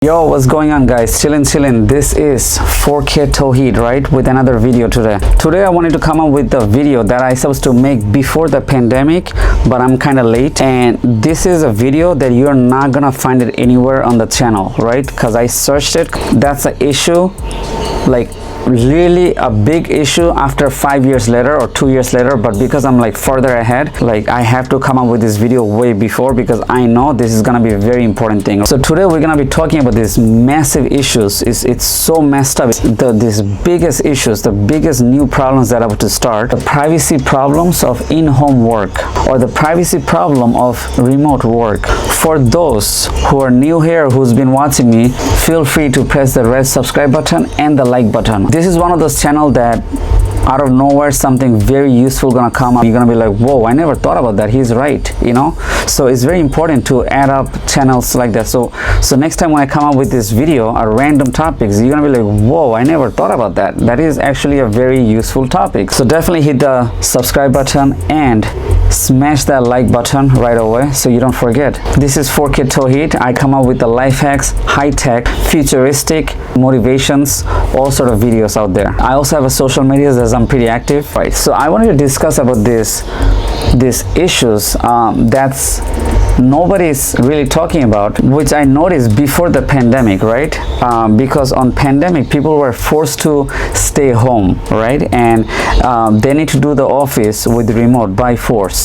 Yo, what's going on, guys? Chillin'. This is 4K Tawheed, right, with another video today. Today I wanted to come up with a video that I supposed to make before the pandemic, but I'm kind of late. And this is a video that you're not gonna find it anywhere on the channel, right? Because I searched it. That's an issue, like really a big issue after 5 years later or 2 years later, but because I'm like further ahead, like I have to come up with this video way before because I know this is gonna be a very important thing. So today we're gonna be talking about these massive issues. It's so messed up. These biggest issues, the biggest new problems that I want to start, the privacy problems of in-home work or the privacy problem of remote work. For those who are new here, who's been watching me, feel free to press the red subscribe button and the like button. This is one of those channels that out of nowhere something very useful gonna come up. You're gonna be like, whoa, I never thought about that. He's right, you know. So it's very important to add up channels like that. So next time when I come up with this video, a random topics, you're gonna be like, whoa, I never thought about that. That is actually a very useful topic. So definitely hit the subscribe button and smash that like button right away so you don't forget. This is 4K Tawheed. I come up with the life hacks, high tech, futuristic motivations, all sort of videos out there. I also have a social media as I'm pretty active, right? So I wanted to discuss about these issues that's nobody's really talking about, which I noticed before the pandemic, right? Because on pandemic people were forced to stay home, right? And they need to do the office with remote by force,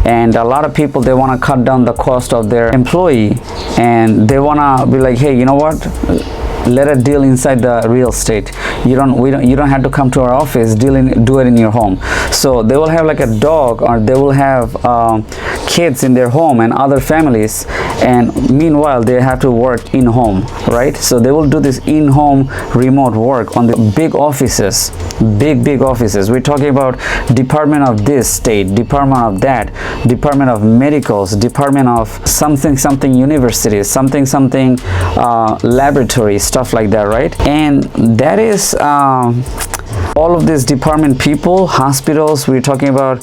and a lot of people, they want to cut down the cost of their employee, and they want to be like, hey, you know what, let it deal inside the real estate. You don't have to come to our office. Do it in your home. So they will have like a dog, or they will have kids in their home and other families, and meanwhile they have to work in home, right? So they will do this in-home remote work on the big offices, big offices. We're talking about department of this state, department of that, department of medicals, department of something universities, something laboratory, stuff like that, right? And that is all of these department people, hospitals. We're talking about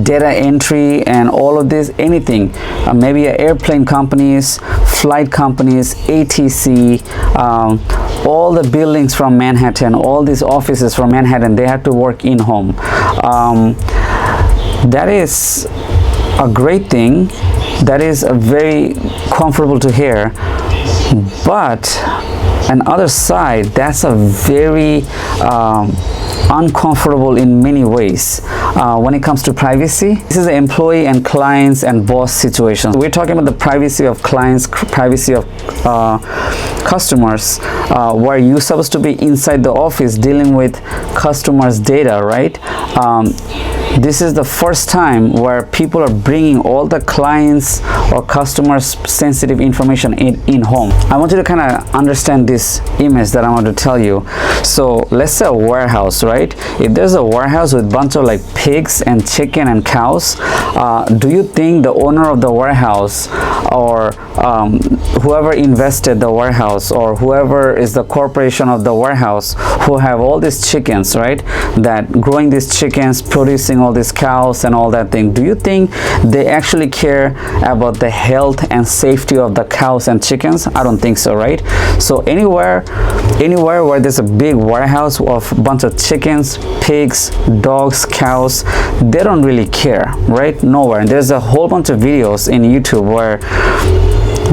data entry and all of this, anything, maybe airplane companies, flight companies, ATC, all the buildings from Manhattan, all these offices from Manhattan, they have to work in home. That is a great thing. That is a very comfortable to hear, but on the other side, that's a very uncomfortable in many ways when it comes to privacy. This is the employee and clients and boss situation. We're talking about the privacy of clients, privacy of customers, where you're supposed to be inside the office dealing with customers' data, right? This is the first time where people are bringing all the clients or customers' sensitive information in home. I want you to kind of understand this image that I'm going to tell you. So let's say a warehouse, right? If there's a warehouse with a bunch of like pigs and chicken and cows, do you think the owner of the warehouse, or whoever invested the warehouse, or whoever is the corporation of the warehouse who have all these chickens, right, that growing these chickens, producing all these cows and all that thing, do you think they actually care about the health and safety of the cows and chickens? I don't think so, right? So anywhere where there's a big warehouse of a bunch of chickens, pigs, dogs, cows, they don't really care, right? Nowhere. And there's a whole bunch of videos in YouTube where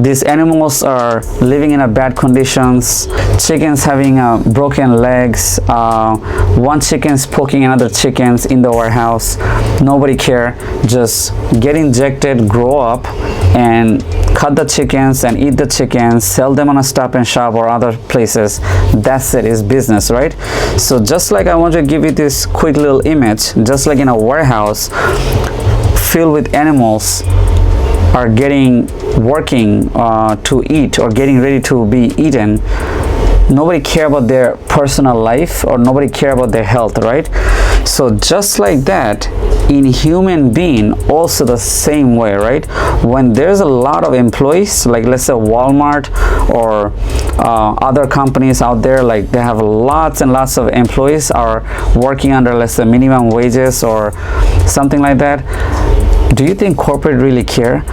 these animals are living in a bad conditions, chickens having broken legs, one chicken's poking another chickens in the warehouse. Nobody care. Just get injected, grow up, and cut the chickens and eat the chickens, sell them on a Stop and Shop or other places. That's it, is business, right? So just like I want to give you this quick little image, just like in a warehouse filled with animals are working to eat or getting ready to be eaten, nobody care about their personal life, or nobody care about their health, right? So just like that, in human being also the same way, right? When there's a lot of employees, like let's say Walmart or other companies out there, like they have lots and lots of employees are working under, let's say, minimum wages or something like that, Do you think corporate really care?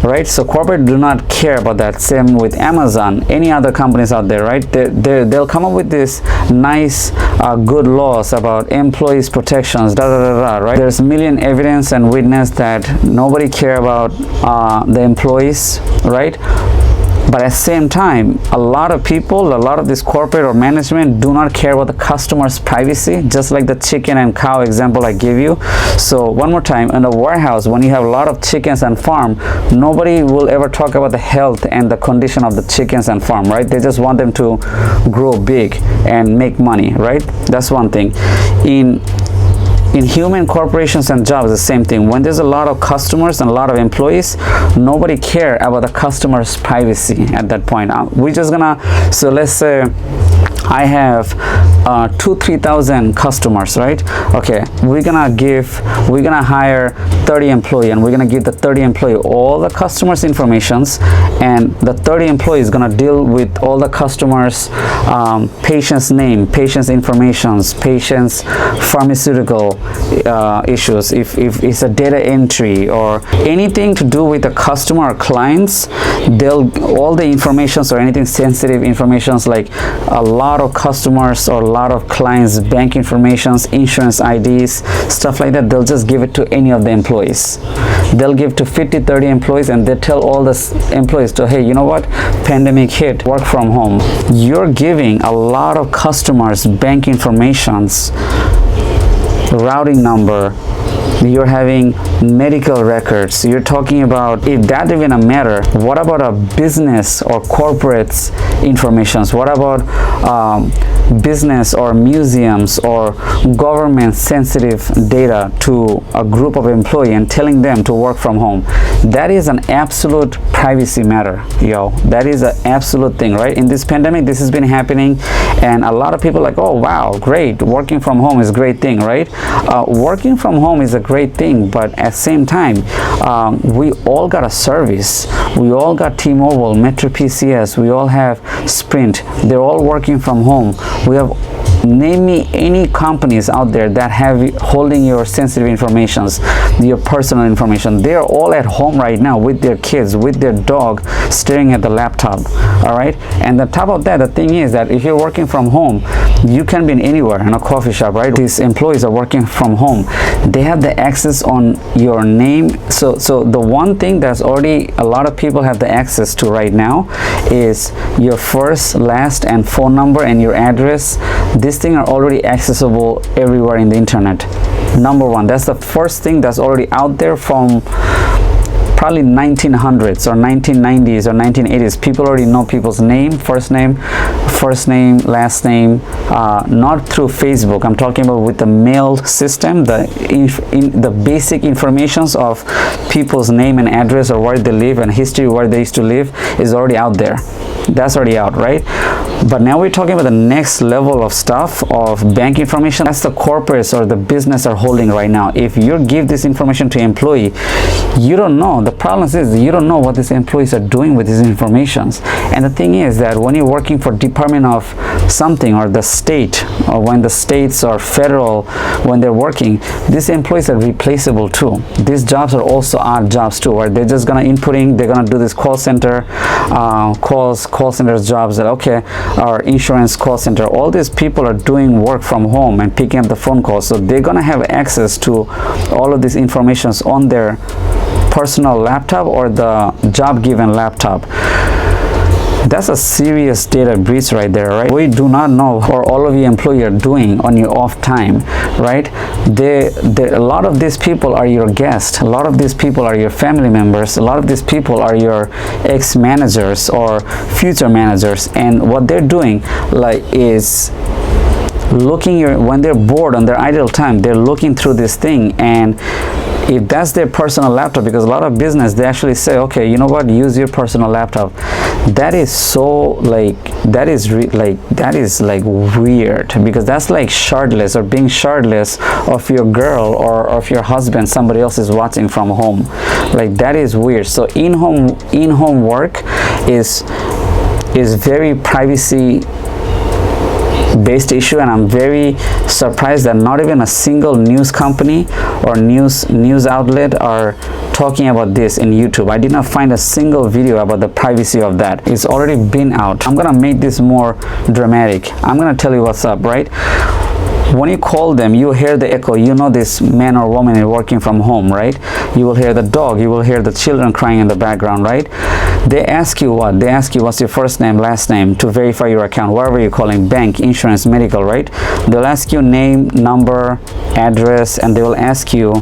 Right, so corporate do not care about that. Same with Amazon, any other companies out there, right? They'll come up with this nice good laws about employees protections, right? There's a million evidence and witness that nobody care about the employees, right? But at the same time, a lot of people, a lot of this corporate or management do not care about the customer's privacy, just like the chicken and cow example I gave you. So one more time, in a warehouse, when you have a lot of chickens and farm, nobody will ever talk about the health and the condition of the chickens and farm, right? They just want them to grow big and make money, right? That's one thing. In human corporations and jobs, the same thing. When there's a lot of customers and a lot of employees, nobody care about the customer's privacy at that point. We're just gonna, so let's say I have 2,000-3,000 customers, right? Okay, we're gonna hire 30 employees, and we're gonna give the 30 employee all the customers' informations, and the 30 employees gonna deal with all the customers' patient's name, patient's informations, patient's pharmaceutical issues. If it's a data entry or anything to do with the customer or clients, all the informations or anything sensitive informations, like a lot of customers or a lot of clients' bank informations, insurance IDs, stuff like that, they'll just give it to any of the employees. They'll give to 50-30 employees, and they tell all the employees to, hey, you know what, pandemic hit, work from home. You're giving a lot of customers bank informations, routing number, you're having medical records, you're talking about, if that even a matter, what about a business or corporate's informations? What about business or museums or government sensitive data to a group of employees and telling them to work from home? That is an absolute privacy matter, yo. That is an absolute thing, right? In this pandemic, this has been happening, and a lot of people are like, oh wow, great, working from home is a great thing, right? Working from home is a great thing, but at the same time, we all got a service. We all got T-Mobile, Metro PCS, we all have Sprint. They're all working from home. We have, name me any companies out there that have holding your sensitive informations, your personal information. They're all at home right now with their kids, with their dog, staring at the laptop. All right, and on top of that, the thing is that if you're working from home, you can be anywhere, in a coffee shop, right? These employees are working from home. They have the access on your name. So the one thing that's already a lot of people have the access to right now is your first, last, and phone number and your address. These things are already accessible everywhere in the internet. Number one, that's the first thing that's already out there from probably 1900s or 1990s or 1980s. People already know people's name, first name, last name, not through Facebook. I'm talking about with the mail system, the basic informations of people's name and address, or where they live, and history where they used to live is already out there. That's already out, right? But now we're talking about the next level of stuff of bank information. That's the corporates or the business are holding right now. If you give this information to employee, you don't know. The problem is you don't know what these employees are doing with these informations. And the thing is that when you're working for Department of something or the state, or when the states or federal, when they're working, these employees are replaceable too. These jobs are also odd jobs too, where they're just gonna they're gonna do this call center, call center jobs, that okay, or insurance call center. All these people are doing work from home and picking up the phone calls, so they're gonna have access to all of these informations on their personal laptop or the job given laptop. That's a serious data breach right there, right? We do not know what all of your employees are doing on your off time, right? A lot of these people are your guests. A lot of these people are your family members. A lot of these people are your ex-managers or future managers. And what they're doing is looking when they're bored on their idle time, they're looking through this thing. And if that's their personal laptop, because a lot of business, they actually say, okay, you know what, use your personal laptop. That is so that is weird, because that's like shardless, or being shardless of your girl or of your husband, somebody else is watching from home. Like, that is weird. So in-home work is very privacy based issue, and I'm very surprised that not even a single news company or news outlet are talking about this in YouTube. I did not find a single video about the privacy of that. It's already been out. I'm gonna make this more dramatic. I'm gonna tell you what's up, right? When you call them, you hear the echo. You know this man or woman is working from home, right? You will hear the dog, you will hear the children crying in the background, right? They ask you what? They ask you what's your first name, last name, to verify your account, wherever you're calling, bank, insurance, medical, right? They'll ask you name, number, address, and they will ask you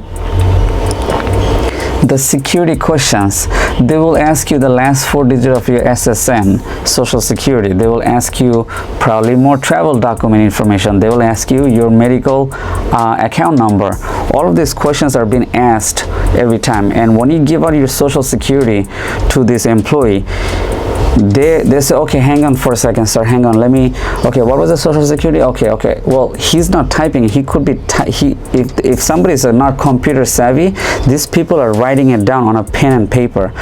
the security questions. They will ask you the last 4 digits of your SSN, social security. They will ask you probably more travel document information. They will ask you your medical account number. All of these questions are being asked every time, and when you give out your social security to this employee, they say, okay, hang on for a second, sir, hang on, let me, okay, what was the social security? Okay, well, he's not typing. He could be if somebody is not computer savvy, these people are writing it down on a pen and paper.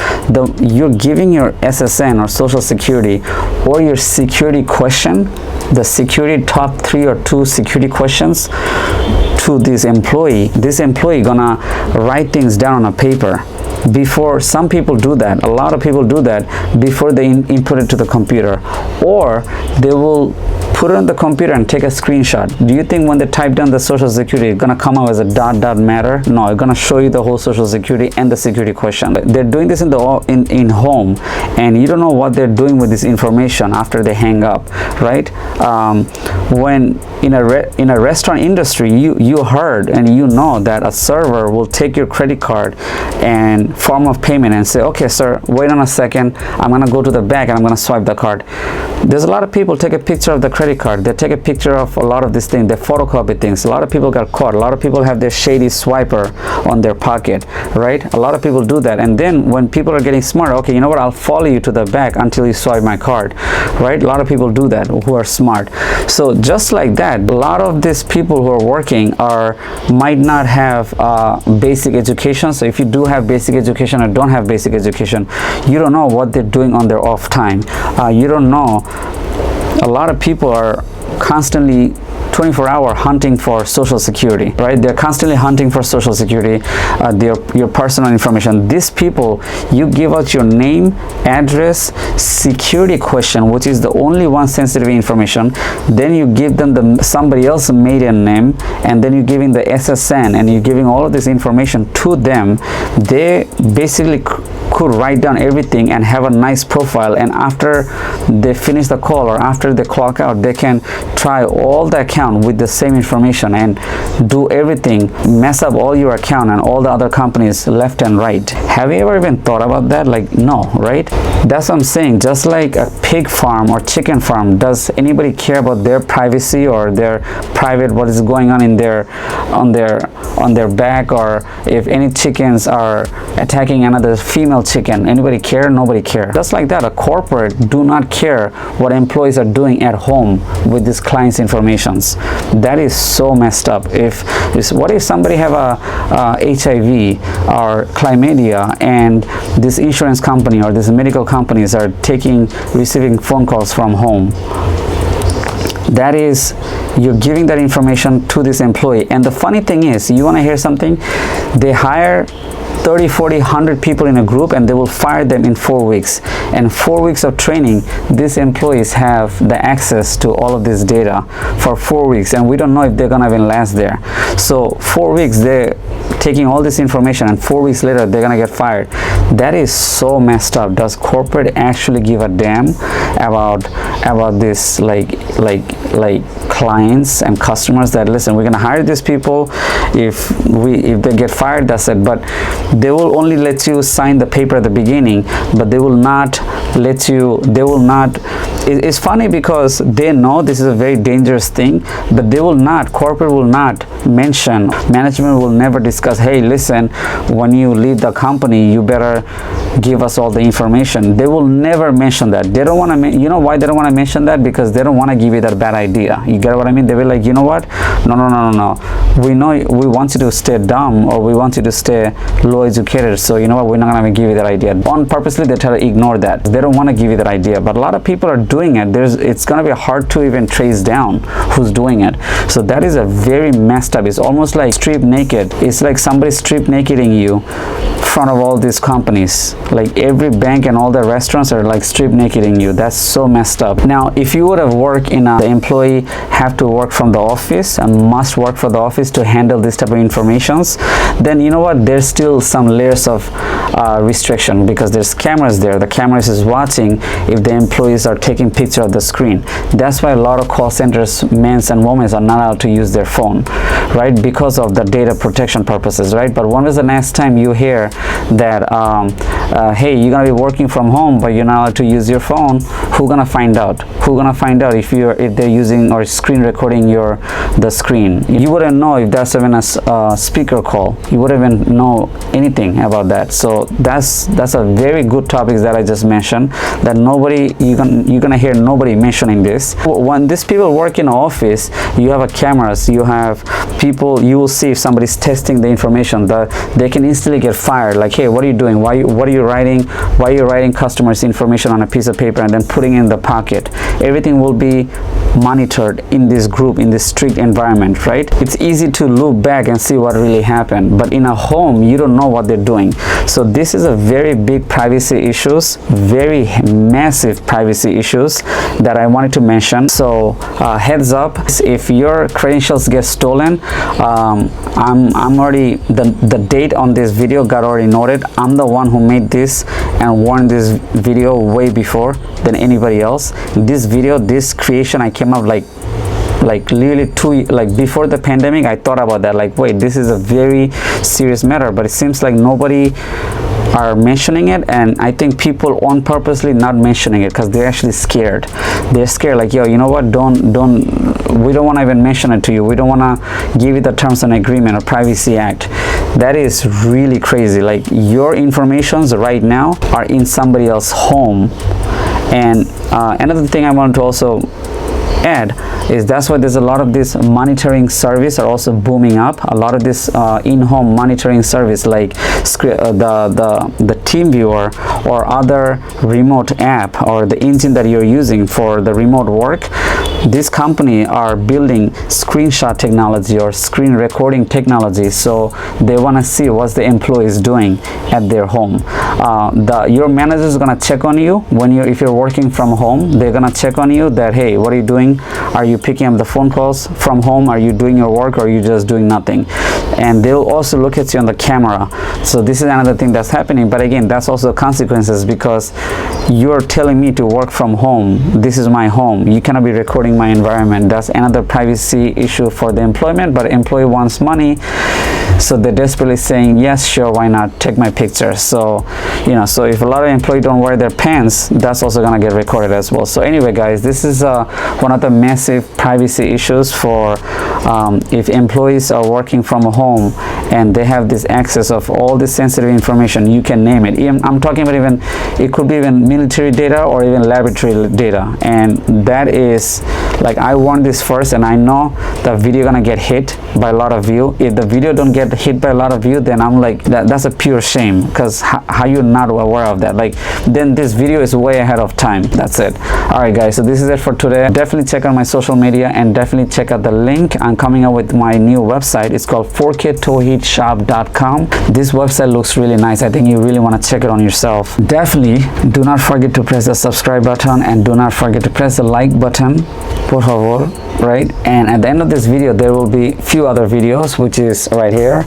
You're giving your SSN or social security or your security question, the security top 3 or 2 security questions to this employee. This employee gonna write things down on a paper. Before, some people do that, a lot of people do that before they input it to the computer, or they will put it on the computer and take a screenshot. Do you think when they type down the social security, it's gonna come out as a ... matter? No, it's gonna show you the whole social security and the security question. They're doing this in home, and you don't know what they're doing with this information after they hang up, right? When in a restaurant industry, you heard and you know that a server will take your credit card and form of payment and say, okay, sir, wait on a second, I'm gonna go to the back and I'm gonna swipe the card. There's a lot of people take a picture of the credit card. They take a picture of a lot of these things. They photocopy things. A lot of people got caught. A lot of people have their shady swiper on their pocket, right? A lot of people do that. And then when people are getting smart, okay, you know what, I'll follow you to the back until you swipe my card, right? A lot of people do that who are smart. So just like that, a lot of these people who are working might not have basic education. So if you do have basic education or don't have basic education, you don't know what they're doing on their off time. You don't know. A lot of people are constantly 24-hour hunting for social security, right? They're constantly hunting for social security, your personal information. These people, you give out your name, address, security question, which is the only one sensitive information. Then you give them somebody else's maiden name, and then you're giving the SSN, and you're giving all of this information to them. They basically could write down everything and have a nice profile, and after they finish the call or after they clock out, they can try all the account with the same information and do everything, mess up all your account and all the other companies left and right. Have you ever even thought about that? Like, no, right? That's what I'm saying. Just like a pig farm or chicken farm, does anybody care about their privacy or their private, what is going on in on their back, or if any chickens are attacking another female chicken? Anybody care? Nobody care. Just like that, a corporate do not care what employees are doing at home with this client's informations. That is so messed up. What if somebody have a HIV or chlamydia, and this insurance company or this medical companies are receiving phone calls from home? That is, you're giving that information to this employee. And the funny thing is, you want to hear something? They hire 30, 40, 100 people in a group, and they will fire them in 4 weeks. And 4 weeks of training, these employees have the access to all of this data for 4 weeks, and we don't know if they're gonna even last there. So 4 weeks they're taking all this information, and 4 weeks later they're gonna get fired. That is so messed up. Does corporate actually give a damn about this, like clients and customers that, listen, we're gonna hire these people, if they get fired, that's it. But they will only let you sign the paper at the beginning, but they will not let you, it's funny because they know this is a very dangerous thing, but they will not, corporate will not mention, management will never discuss, hey, listen, when you leave the company, you better give us all the information. They will never mention that. They don't want to, you know why they don't want to mention that? Because they don't want to give you that bad idea. You get what I mean? They will like, you know what? No. We know we want you to stay dumb, or we want you to stay low educated. So you know what? We're not going to give you that idea. On purposely, they try to ignore that. They don't want to give you that idea. But a lot of people are doing it, it's gonna be hard to even trace down who's doing it. So that is a very messed up. It's almost like strip naked. It's like somebody strip nakeding you in front of all these companies. Like every bank and all the restaurants are like strip nakeding you. That's so messed up. Now if you would have worked in the employee have to work from the office and must work for the office to handle this type of informations, then you know what, there's still some layers of restriction, because there's cameras there. The cameras is watching if the employees are taking picture of the screen. That's why a lot of call centers, men and women, are not allowed to use their phone, right? Because of the data protection purposes, right? But when was the next time you hear that hey, you're gonna be working from home but you're not allowed to use your phone? Who's gonna find out? Who's gonna find out if they're using or screen recording the screen? You wouldn't know if that's even a speaker call. You wouldn't even know anything about that. So that's a very good topic that I just mentioned, that you're gonna hear nobody mentioning this. When these people work in an office, you have cameras, you have people, you will see if somebody's testing the information, that they can instantly get fired. Like, hey, what are you doing? Why are you writing customers' information on a piece of paper and then putting it in the pocket? Everything will be monitored in this group, in this strict environment, right? It's easy to look back and see what really happened, but in a home you don't know what they're doing. So this is a very big privacy issues, very massive privacy issues that I wanted to mention. So heads up, if your credentials get stolen, I'm already, the date on this video got already noted. I'm the one who made this and warned this video way before than anybody else. This creation, I came up like literally before the pandemic. I thought about that, like, wait, this is a very serious matter, but it seems like nobody are mentioning it, and I think people on purposely not mentioning it because they're actually scared. They're scared, like, yo, you know what, we don't want to even mention it to you. We don't want to give you the terms and agreement or privacy act. That is really crazy. Like, your informations right now are in somebody else's home. And another thing I wanted to also add is that's why there's a lot of this monitoring service are also booming up. A lot of this in-home monitoring service, like the TeamViewer or other remote app or the engine that you're using for the remote work. This company are building screenshot technology or screen recording technology, so they want to see what the employee is doing at their home. Your manager is going to check on you if you're working from home. They're going to check on you that, hey, what are you doing? Are you picking up the phone calls from home? Are you doing your work, or are you just doing nothing? And they'll also look at you on the camera. So this is another thing that's happening, but again, that's also consequences, because you're telling me to work from home. This is my home. You cannot be recording my environment. That's another privacy issue for the employment, but employee wants money, so they're desperately saying, yes, sure, why not, take my picture. So so if a lot of employees don't wear their pants, that's also gonna get recorded as well. So anyway, guys, this is one of the massive privacy issues for if employees are working from home and they have this access of all this sensitive information. You can name it. I'm talking about even, it could be even military data or even laboratory data, and that is, like, I want this first, and I know the video gonna get hit by a lot of you. If the video don't get hit by a lot of you, then I'm like, that's a pure shame, because how you not aware of that? Like, then this video is way ahead of time. That's it. All right, guys, so this is it for today. Definitely check out my social media, and definitely check out the link. I'm coming up with my new website. It's called 4ktoheatshop.com. This website looks really nice. I think you really want to check it on yourself. Definitely do not forget to press the subscribe button, and do not forget to press the like button, por favor, right? And at the end of this video, there will be few other videos, which is right here,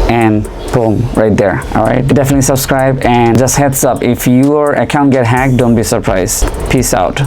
and boom, right there. All right, definitely subscribe, and just heads up, if your account get hacked, don't be surprised. Peace out.